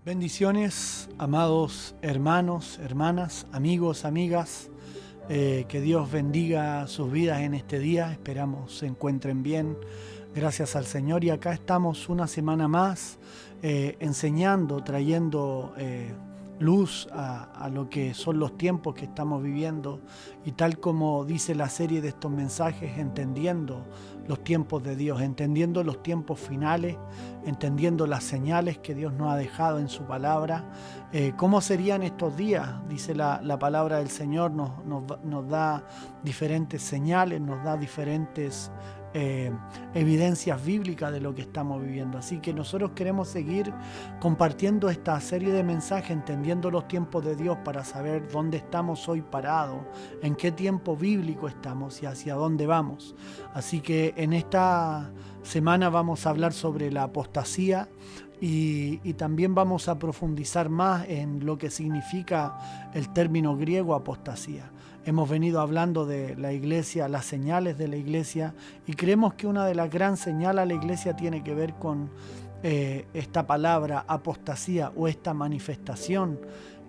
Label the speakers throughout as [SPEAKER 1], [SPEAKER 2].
[SPEAKER 1] Bendiciones, amados hermanos, hermanas, amigos, amigas. Que Dios bendiga sus vidas en este día. Esperamos se encuentren bien. Gracias al Señor. Y acá estamos una semana más enseñando, trayendo luz a lo que son los tiempos que estamos viviendo. Y tal como dice la serie de estos mensajes, entendiendo los tiempos de Dios, entendiendo los tiempos finales, entendiendo las señales que Dios nos ha dejado en su palabra. ¿Cómo serían estos días? Dice la palabra del Señor, nos da diferentes señales, nos da diferentes evidencias bíblicas de lo que estamos viviendo. Así que nosotros queremos seguir compartiendo esta serie de mensajes, entendiendo los tiempos de Dios para saber dónde estamos hoy parados, en qué tiempo bíblico estamos y hacia dónde vamos. Así que en esta semana vamos a hablar sobre la apostasía y también vamos a profundizar más en lo que significa el término griego apostasía. Hemos venido hablando de la iglesia, las señales de la iglesia, y creemos que una de las grandes señales a la iglesia tiene que ver con esta palabra apostasía o esta manifestación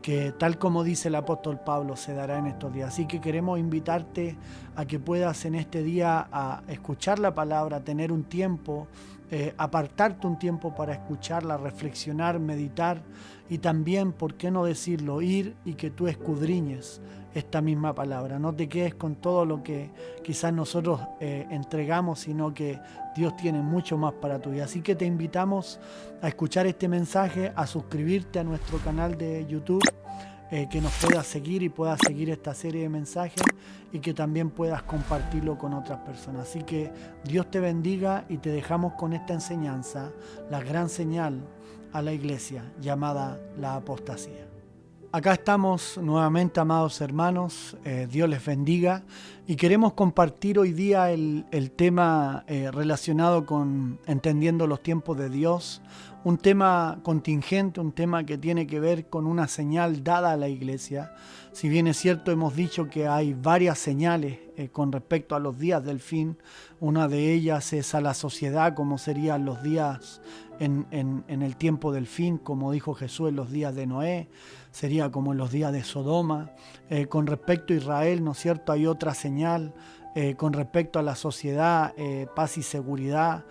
[SPEAKER 1] que, tal como dice el apóstol Pablo, se dará en estos días. Así que queremos invitarte a que puedas en este día a escuchar la palabra, tener un tiempo, apartarte un tiempo para escucharla, reflexionar, meditar y también, ¿por qué no decirlo?, ir y que tú escudriñes esta misma palabra. No te quedes con todo lo que quizás nosotros entregamos, sino que Dios tiene mucho más para tu vida. Así que te invitamos a escuchar este mensaje, a suscribirte a nuestro canal de YouTube, que nos puedas seguir y puedas seguir esta serie de mensajes y que también puedas compartirlo con otras personas. Así que Dios te bendiga y te dejamos con esta enseñanza, la gran señal a la iglesia llamada la apostasía. Acá estamos nuevamente, amados hermanos, Dios les bendiga, y queremos compartir hoy día el tema relacionado con entendiendo los tiempos de Dios, un tema contingente, un tema que tiene que ver con una señal dada a la iglesia. Si bien es cierto, hemos dicho que hay varias señales con respecto a los días del fin. Una de ellas es a la sociedad, como serían los días en el tiempo del fin, como dijo Jesús, en los días de Noé, sería como en los días de Sodoma. Con respecto a Israel, ¿no es cierto?, hay otra señal. Con respecto a la sociedad, paz y seguridad.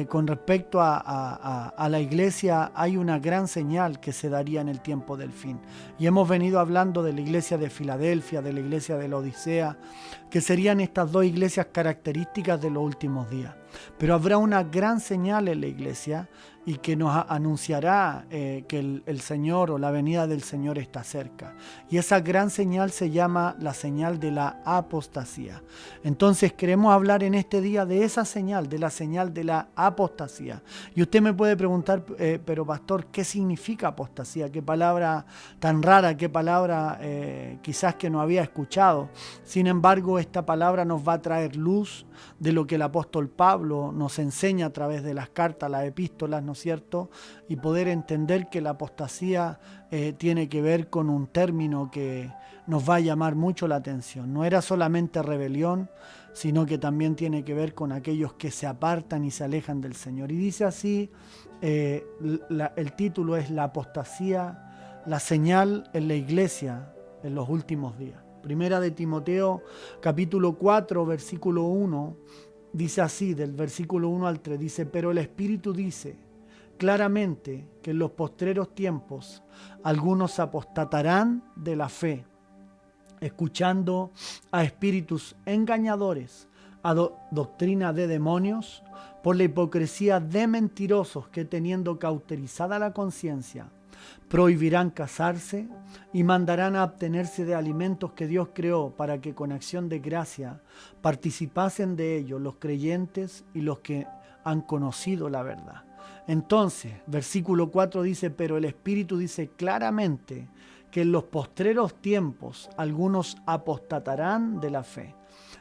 [SPEAKER 1] Con respecto a la iglesia, hay una gran señal que se daría en el tiempo del fin. Y hemos venido hablando de la iglesia de Filadelfia, de la iglesia de la Odisea, que serían estas dos iglesias características de los últimos días. Pero habrá una gran señal en la iglesia y que nos anunciará que el Señor o la venida del Señor está cerca. Y esa gran señal se llama la señal de la apostasía. Entonces queremos hablar en este día de esa señal, de la señal de la apostasía. Y usted me puede preguntar, pero pastor, ¿qué significa apostasía? ¿Qué palabra tan rara? ¿Qué palabra quizás que no había escuchado? Sin embargo, esta palabra nos va a traer luz de lo que el apóstol Pablo nos enseña a través de las cartas, las epístolas, ¿no es cierto? Y poder entender que la apostasía tiene que ver con un término que nos va a llamar mucho la atención. No era solamente rebelión, sino que también tiene que ver con aquellos que se apartan y se alejan del Señor. Y dice así, el título es La apostasía, la señal en la iglesia en los últimos días. Primera de Timoteo, capítulo 4, versículo 1, dice así, del versículo 1 al 3, dice: pero el Espíritu dice claramente que en los postreros tiempos algunos apostatarán de la fe, escuchando a espíritus engañadores, a doctrina de demonios, por la hipocresía de mentirosos que, teniendo cauterizada la conciencia, prohibirán casarse y mandarán a abstenerse de alimentos que Dios creó para que con acción de gracia participasen de ellos los creyentes y los que han conocido la verdad. Entonces, versículo 4 dice: pero el Espíritu dice claramente que en los postreros tiempos algunos apostatarán de la fe,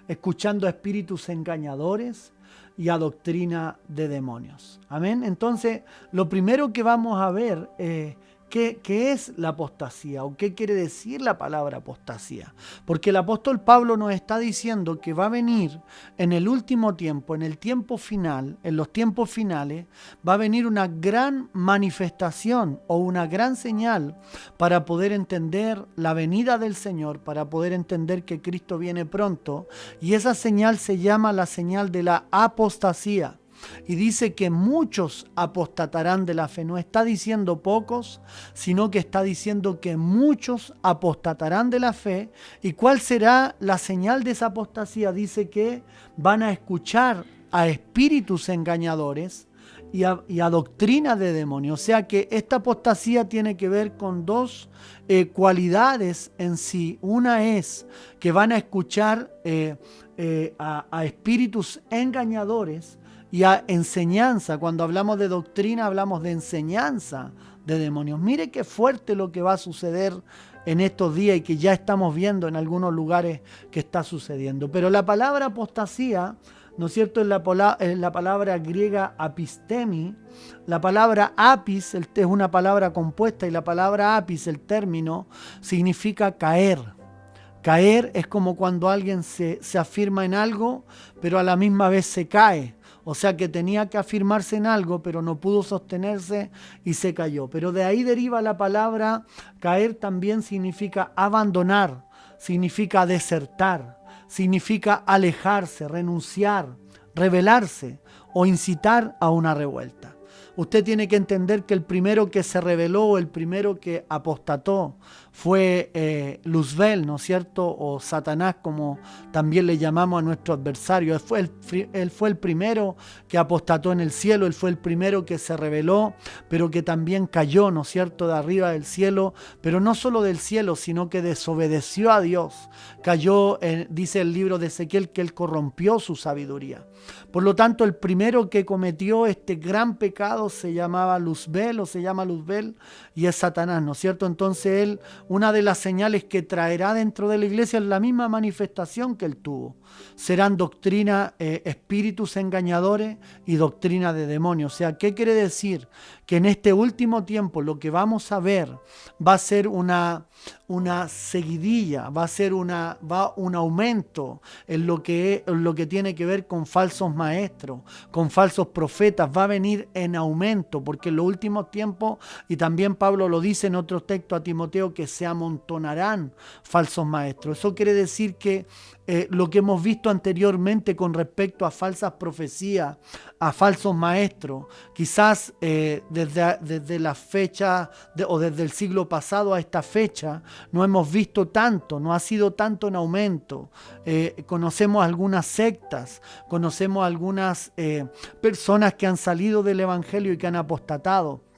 [SPEAKER 1] escuchando a espíritus engañadores y a doctrina de demonios. Amén. Entonces, lo primero que vamos a ver ¿Qué es la apostasía o qué quiere decir la palabra apostasía? Porque el apóstol Pablo nos está diciendo que va a venir en el último tiempo, en el tiempo final, en los tiempos finales, va a venir una gran manifestación o una gran señal para poder entender la venida del Señor, para poder entender que Cristo viene pronto. Y esa señal se llama la señal de la apostasía. Y dice que muchos apostatarán de la fe. No está diciendo pocos, sino que está diciendo que muchos apostatarán de la fe. ¿Y cuál será la señal de esa apostasía? Dice que van a escuchar a espíritus engañadores y a doctrina de demonios. O sea que esta apostasía tiene que ver con dos cualidades en sí. Una es que van a escuchar a espíritus engañadores y a enseñanza. Cuando hablamos de doctrina, hablamos de enseñanza de demonios. Mire qué fuerte lo que va a suceder en estos días y que ya estamos viendo en algunos lugares que está sucediendo. Pero la palabra apostasía, ¿no es cierto?, es la palabra griega apistemi. La palabra apis es una palabra compuesta y la palabra apis, el término, significa caer. Caer es como cuando alguien se afirma en algo, pero a la misma vez se cae. O sea que tenía que afirmarse en algo, pero no pudo sostenerse y se cayó. Pero de ahí deriva la palabra caer, también significa abandonar, significa desertar, significa alejarse, renunciar, rebelarse o incitar a una revuelta. Usted tiene que entender que el primero que se rebeló, el primero que apostató, fue Luzbel, ¿no es cierto? O Satanás, como también le llamamos a nuestro adversario. Él fue el primero que apostató en el cielo, él fue el primero que se rebeló, pero que también cayó, ¿no es cierto?, de arriba del cielo, pero no solo del cielo, sino que desobedeció a Dios. Cayó, dice el libro de Ezequiel, que él corrompió su sabiduría. Por lo tanto, el primero que cometió este gran pecado se llamaba Luzbel, o se llama Luzbel, y es Satanás, ¿no es cierto? Entonces él, una de las señales que traerá dentro de la iglesia es la misma manifestación que él tuvo. Serán doctrina, espíritus engañadores y doctrina de demonios. O sea, ¿qué quiere decir? Que en este último tiempo lo que vamos a ver va a ser una seguidilla, va a ser un aumento en lo que tiene que ver con falsos maestros, con falsos profetas. Va a venir en aumento, porque en los últimos tiempos, y también Pablo lo dice en otro texto a Timoteo, que se amontonarán falsos maestros. Eso quiere decir que lo que hemos visto anteriormente con respecto a falsas profecías, a falsos maestros, quizás desde la fecha o desde el siglo pasado a esta fecha, no hemos visto tanto, no ha sido tanto en aumento. Conocemos algunas sectas, conocemos algunas personas que han salido del evangelio y que han apostatado.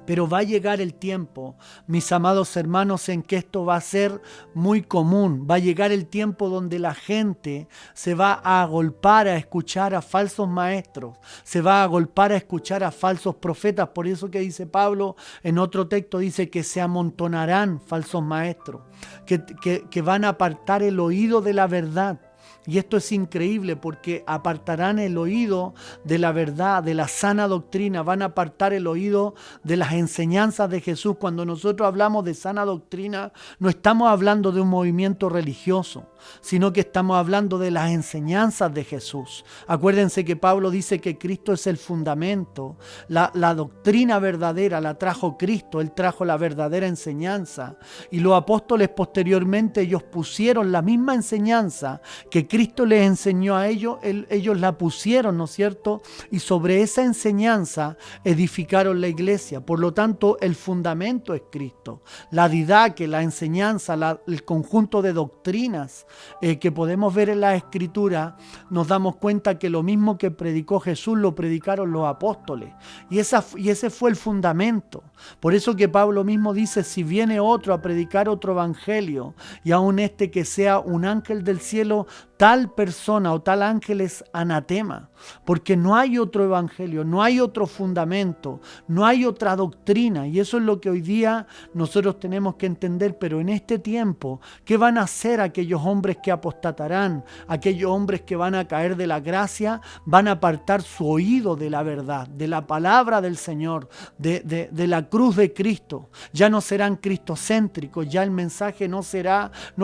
[SPEAKER 1] Pero va a llegar el tiempo, mis amados hermanos, en que esto va a ser muy común. Va a llegar el tiempo donde la gente se va a agolpar a escuchar a falsos maestros, se va a agolpar a escuchar a falsos profetas. Por eso que dice Pablo en otro texto, dice que se amontonarán falsos maestros, que van a apartar el oído de la verdad. Y esto es increíble porque apartarán el oído de la verdad, de la sana doctrina, van a apartar el oído de las enseñanzas de Jesús. Cuando nosotros hablamos de sana doctrina, no estamos hablando de un movimiento religioso, sino que estamos hablando de las enseñanzas de Jesús. Acuérdense que Pablo dice que Cristo es el fundamento, la doctrina verdadera la trajo Cristo, Él trajo la verdadera enseñanza. Y los apóstoles posteriormente, ellos pusieron la misma enseñanza que Cristo les enseñó a ellos, ellos la pusieron, ¿no es cierto? Y sobre esa enseñanza edificaron la iglesia. Por lo tanto, el fundamento es Cristo. La didaque, la enseñanza, el conjunto de doctrinas que podemos ver en la Escritura, nos damos cuenta que lo mismo que predicó Jesús lo predicaron los apóstoles. Y ese fue el fundamento. Por eso que Pablo mismo dice, si viene otro a predicar otro evangelio, y aun que sea un ángel del cielo, tal persona o tal ángel es anatema. porque no hay otro evangelio, no hay otro fundamento, no hay otra doctrina, y eso es lo que hoy día nosotros tenemos que entender. Pero en este tiempo, ¿qué van a hacer aquellos hombres que apostatarán? Aquellos hombres que van a caer de la gracia, van a apartar su oído de la verdad, de la palabra del Señor, de la cruz de Cristo. Ya no serán cristocéntricos, ya el mensaje no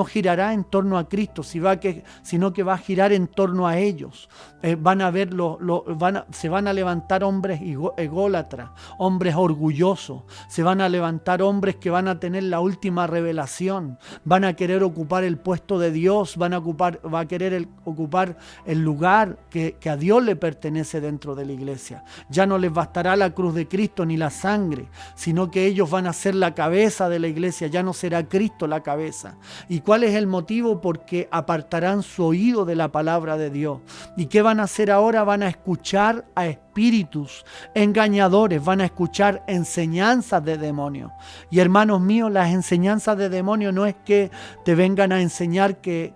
[SPEAKER 1] girará en torno a Cristo, sino que va a girar en torno a ellos. Van a ver se van a levantar hombres ególatras, hombres orgullosos, se van a levantar hombres que van a tener la última revelación, van a querer ocupar el puesto de Dios, va a querer ocupar el lugar que a Dios le pertenece dentro de la iglesia. Ya no les bastará la cruz de Cristo ni la sangre, sino que ellos van a ser la cabeza de la iglesia, ya no será Cristo la cabeza. ¿Y cuál es el motivo? Porque apartarán su oído de la palabra de Dios. ¿Y qué van a hacer ahora? Van a escuchar a espíritus engañadores, van a escuchar enseñanzas de demonios. Y hermanos míos, las enseñanzas de demonios no es que te vengan a enseñar que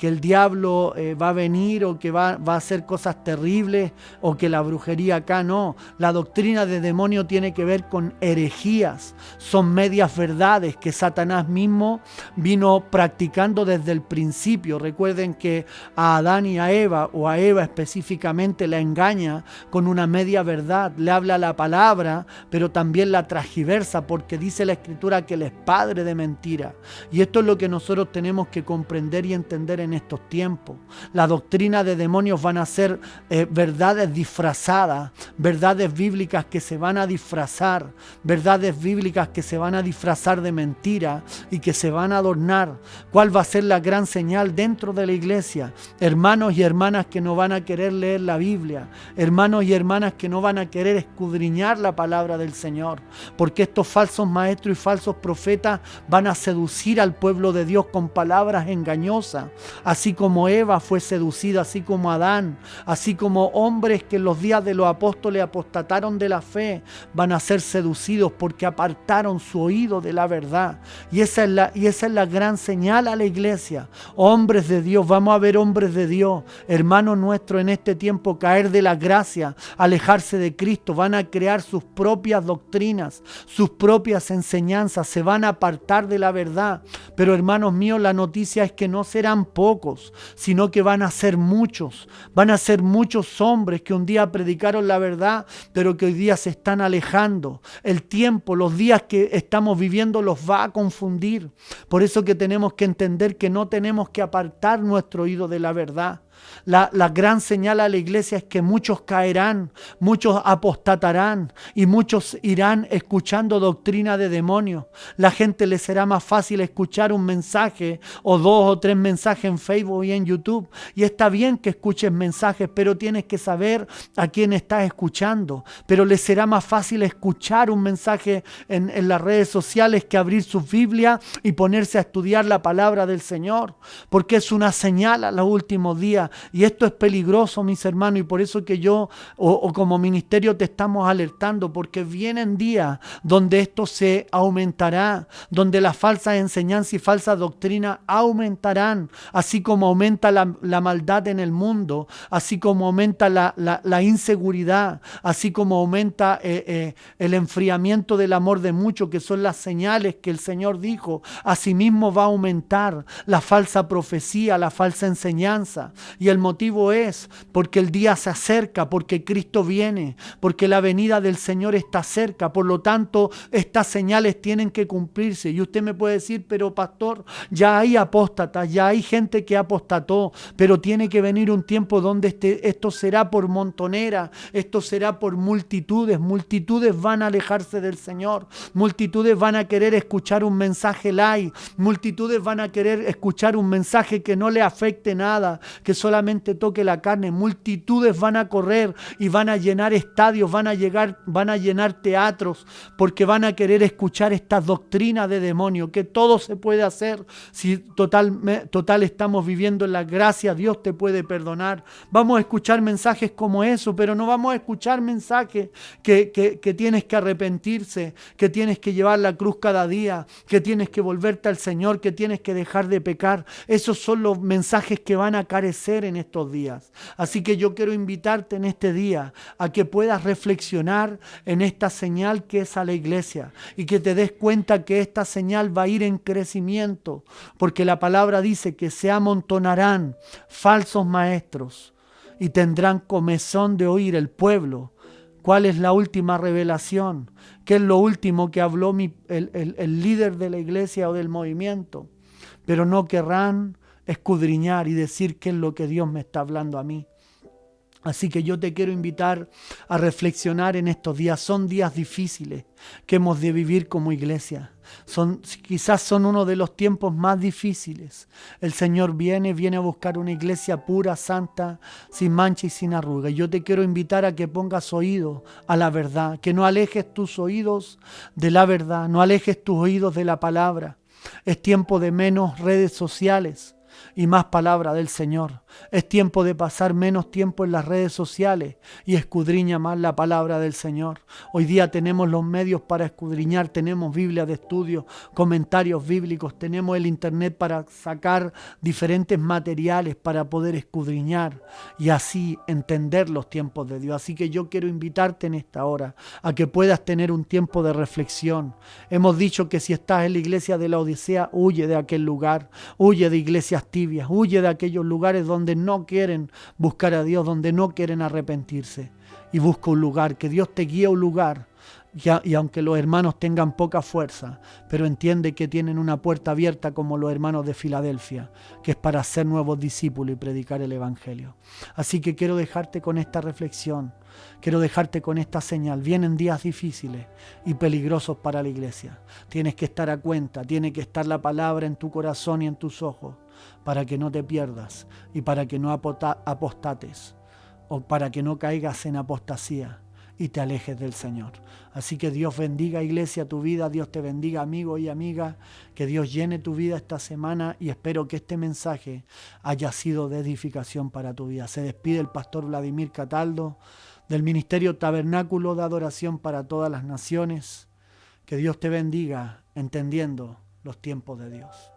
[SPEAKER 1] el diablo va a venir o que va a hacer cosas terribles o que la brujería acá, no. La doctrina de demonio tiene que ver con herejías, son medias verdades que Satanás mismo vino practicando desde el principio. Recuerden que a Adán y a Eva, o a Eva específicamente, la engaña con una media verdad, le habla la palabra, pero también la transgiversa, porque dice la Escritura que él es padre de mentira. Y esto es lo que nosotros tenemos que comprender y entender en estos tiempos. La doctrina de demonios van a ser verdades disfrazadas, verdades bíblicas que se van a disfrazar, verdades bíblicas que se van a disfrazar de mentira y que se van a adornar. ¿Cuál va a ser la gran señal dentro de la iglesia? Hermanos y hermanas que no van a querer leer la Biblia, hermanos y hermanas que no van a querer escudriñar la palabra del Señor, porque estos falsos maestros y falsos profetas van a seducir al pueblo de Dios con palabras engañosas. Así como Eva fue seducida, así como Adán, así como hombres que en los días de los apóstoles apostataron de la fe, van a ser seducidos porque apartaron su oído de la verdad. Y esa es la gran señal a la iglesia. Hombres de Dios, vamos a ver hombres de Dios, hermanos nuestros, en este tiempo caer de la gracia, alejarse de Cristo, van a crear sus propias doctrinas, sus propias enseñanzas, se van a apartar de la verdad. Pero hermanos míos, la noticia es que no serán pocos, sino que van a ser muchos hombres que un día predicaron la verdad, pero que hoy día se están alejando. El tiempo, los días que estamos viviendo los va a confundir. Por eso que tenemos que entender que no tenemos que apartar nuestro oído de la verdad. La gran señal a la iglesia es que muchos caerán, muchos apostatarán y muchos irán escuchando doctrina de demonios. La gente le será más fácil escuchar un mensaje o 2 o 3 mensajes en Facebook y en YouTube. Y está bien que escuches mensajes, pero tienes que saber a quién estás escuchando. Pero le será más fácil escuchar un mensaje en las redes sociales que abrir su Biblia y ponerse a estudiar la palabra del Señor, porque es una señal a los últimos días. Y esto es peligroso, mis hermanos, y por eso que yo o como ministerio te estamos alertando, porque vienen días donde esto se aumentará, donde las falsas enseñanzas y falsas doctrinas aumentarán, así como aumenta la maldad en el mundo, así como aumenta la inseguridad, así como aumenta el enfriamiento del amor de muchos, que son las señales que el Señor dijo. Asimismo va a aumentar la falsa profecía, la falsa enseñanza. Y el motivo es porque el día se acerca, porque Cristo viene, porque la venida del Señor está cerca. Por lo tanto, estas señales tienen que cumplirse. Y usted me puede decir, pero pastor, ya hay apóstatas, ya hay gente que apostató, pero tiene que venir un tiempo donde esto será por montonera, esto será por multitudes. Multitudes van a alejarse del Señor, multitudes van a querer escuchar un mensaje light, multitudes van a querer escuchar un mensaje que no le afecte nada, que solamente toque la carne. Multitudes van a correr y van a llenar estadios, van a llenar teatros, porque van a querer escuchar estas doctrinas de demonio, que todo se puede hacer si total estamos viviendo en la gracia. Dios te puede perdonar. Vamos a escuchar mensajes como eso, pero no vamos a escuchar mensajes que tienes que arrepentirse, que tienes que llevar la cruz cada día, que tienes que volverte al Señor, que tienes que dejar de pecar. Esos son los mensajes que van a carecer hacer en estos días. Así que yo quiero invitarte en este día a que puedas reflexionar en esta señal que es a la iglesia y que te des cuenta que esta señal va a ir en crecimiento, porque la palabra dice que se amontonarán falsos maestros y tendrán comezón de oír el pueblo. ¿Cuál es la última revelación? ¿Qué es lo último que habló el líder de la iglesia o del movimiento? Pero no querrán escudriñar y decir qué es lo que Dios me está hablando a mí. Así que yo te quiero invitar a reflexionar en estos días. Son días difíciles que hemos de vivir como iglesia. Quizás son uno de los tiempos más difíciles. El Señor viene a buscar una iglesia pura, santa, sin mancha y sin arruga. Y yo te quiero invitar a que pongas oído a la verdad, que no alejes tus oídos de la verdad, no alejes tus oídos de la palabra. Es tiempo de menos redes sociales y más palabra del Señor. Es tiempo de pasar menos tiempo en las redes sociales y escudriña más la palabra del Señor. Hoy día tenemos los medios para escudriñar, tenemos Biblia de estudio, comentarios bíblicos, tenemos el internet para sacar diferentes materiales para poder escudriñar y así entender los tiempos de Dios. Así que yo quiero invitarte en esta hora a que puedas tener un tiempo de reflexión. Hemos dicho que si estás en la iglesia de la Odisea, huye de aquel lugar, huye de iglesias tibias, huye de aquellos lugares donde no quieren buscar a Dios, donde no quieren arrepentirse, y busca un lugar, que Dios te guíe a un lugar, y aunque los hermanos tengan poca fuerza, pero entiende que tienen una puerta abierta como los hermanos de Filadelfia, que es para ser nuevos discípulos y predicar el Evangelio. Así que quiero dejarte con esta reflexión, quiero dejarte con esta señal. Vienen días difíciles y peligrosos para la iglesia. Tienes que estar a cuenta, tiene que estar la palabra en tu corazón y en tus ojos, para que no te pierdas y para que no apostates o para que no caigas en apostasía y te alejes del Señor. Así que Dios bendiga, iglesia, tu vida. Dios te bendiga, amigo y amiga. Que Dios llene tu vida esta semana y espero que este mensaje haya sido de edificación para tu vida. Se despide el pastor Vladimir Cataldo del Ministerio Tabernáculo de Adoración para todas las naciones. Que Dios te bendiga entendiendo los tiempos de Dios.